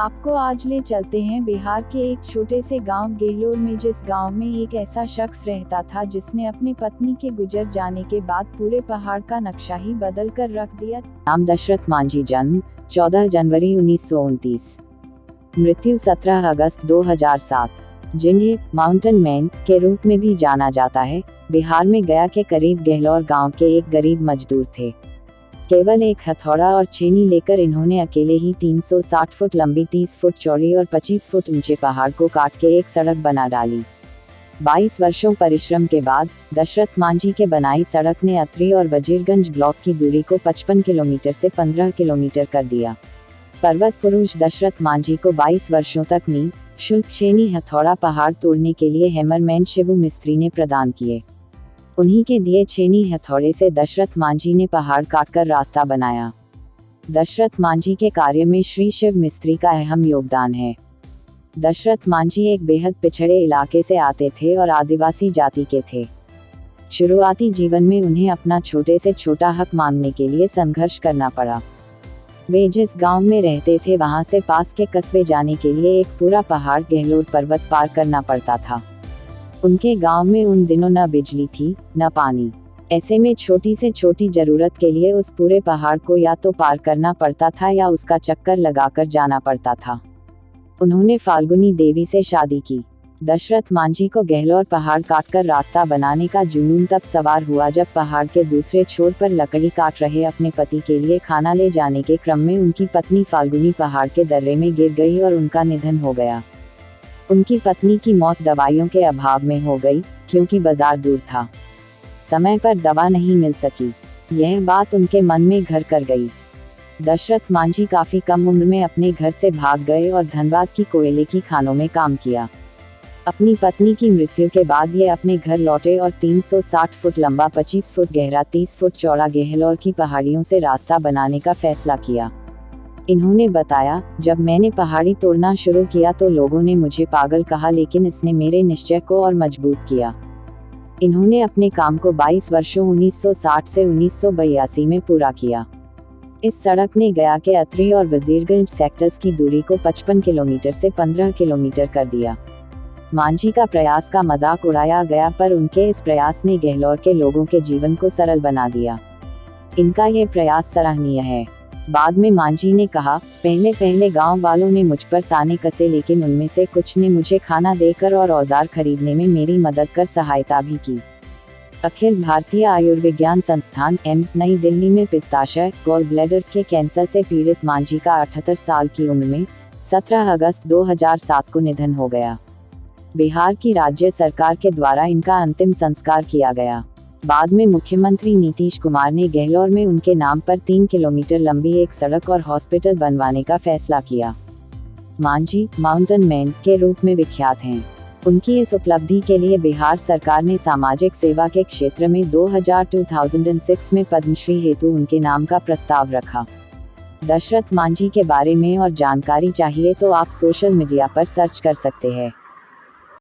आपको आज ले चलते हैं बिहार के एक छोटे से गांव गेहलोर में, जिस गांव में एक ऐसा शख्स रहता था जिसने अपनी पत्नी के गुजर जाने के बाद पूरे पहाड़ का नक्शा ही बदल कर रख दिया। नाम दशरथ मांझी, जन्म 14 जनवरी 1929, मृत्यु 17 अगस्त 2007, जिन्हें माउंटेन मैन के रूप में भी जाना जाता है, बिहार में गया के करीब गेहलोर गांव के एक गरीब मजदूर थे। केवल एक हथौड़ा और छेनी लेकर इन्होंने अकेले ही 360 फुट लंबी, 30 फुट चौड़ी और 25 फुट ऊंचे पहाड़ को काट के एक सड़क बना डाली। 22 वर्षों परिश्रम के बाद दशरथ मांझी के बनाई सड़क ने अथरी और वजीरगंज ब्लॉक की दूरी को 55 किलोमीटर से 15 किलोमीटर कर दिया। पर्वत पुरुष दशरथ मांझी को 22 वर्षों तक निःशुल्क छेनी हथौड़ा पहाड़ तोड़ने के लिए हैमरमैन शिबू मिस्त्री ने प्रदान किए। उन्हीं के दिए छेनी हथौड़े से दशरथ मांझी ने पहाड़ काटकर रास्ता बनाया। दशरथ मांझी के कार्य में श्री शिव मिस्त्री का अहम योगदान है। दशरथ मांझी एक बेहद पिछड़े इलाके से आते थे और आदिवासी जाति के थे। शुरुआती जीवन में उन्हें अपना छोटे से छोटा हक मांगने के लिए संघर्ष करना पड़ा। वे जिस गांव में रहते थे वहां से पास के कस्बे जाने के लिए एक पूरा पहाड़ गेहलोर पर्वत पार करना पड़ता था। उनके गांव में उन दिनों न बिजली थी, न पानी। ऐसे में छोटी से छोटी जरूरत के लिए उस पूरे पहाड़ को या तो पार करना पड़ता था या उसका चक्कर लगाकर जाना पड़ता था। उन्होंने फाल्गुनी देवी से शादी की। दशरथ मांझी को गेहलोर पहाड़ काटकर रास्ता बनाने का जुनून तब सवार हुआ जब पहाड़ के दूसरे छोर पर लकड़ी काट रहे अपने पति के लिए खाना ले जाने के क्रम में उनकी पत्नी फाल्गुनी पहाड़ के दर्रे में गिर गई और उनका निधन हो गया। उनकी पत्नी की मौत दवाइयों के अभाव में हो गई, क्योंकि बाजार दूर था। समय पर दवा नहीं मिल सकी। यह बात उनके मन में घर कर गई। दशरथ मांझी काफी कम उम्र में अपने घर से भाग गए और धनबाद की कोयले की खानों में काम किया। अपनी पत्नी की मृत्यु के बाद ये अपने घर लौटे और 360 फुट लंबा, 25 फुट गहरा, 30 फुट चौड़ा गेहलोर की पहाड़ियों से रास्ता बनाने का फैसला किया। इन्होंने बताया, जब मैंने पहाड़ी तोड़ना शुरू किया तो लोगों ने मुझे पागल कहा, लेकिन इसने मेरे निश्चय को और मजबूत किया। इन्होंने अपने काम को 22 वर्षों 1960 से 1982 में पूरा किया। इस सड़क ने गया के अथरी और वजीरगंज सेक्टर्स की दूरी को 55 किलोमीटर से 15 किलोमीटर कर दिया। मांझी का प्रयास का मजाक उड़ाया गया, पर उनके इस प्रयास ने गेहलोर के लोगों के जीवन को सरल बना दिया। इनका ये प्रयास सराहनीय है। बाद में मांझी ने कहा, पहले गांव वालों ने मुझ पर ताने कसे, लेकिन उनमें से कुछ ने मुझे खाना देकर और औजार खरीदने में मेरी मदद कर सहायता भी की। अखिल भारतीय आयुर्विज्ञान संस्थान एम्स नई दिल्ली में पित्ताशय गॉल ब्लैडर के कैंसर से पीड़ित मांझी का 78 साल की उम्र में 17 अगस्त 2007 को निधन हो गया। बिहार की राज्य सरकार के द्वारा इनका अंतिम संस्कार किया गया। बाद में मुख्यमंत्री नीतीश कुमार ने गेहलोर में उनके नाम पर 3 किलोमीटर लंबी एक सड़क और हॉस्पिटल बनवाने का फैसला किया। मांझी माउंटेन मैन के रूप में विख्यात हैं। उनकी इस उपलब्धि के लिए बिहार सरकार ने सामाजिक सेवा के क्षेत्र में 2006 में पद्मश्री हेतु उनके नाम का प्रस्ताव रखा। दशरथ मांझी के बारे में और जानकारी चाहिए तो आप सोशल मीडिया पर सर्च कर सकते हैं।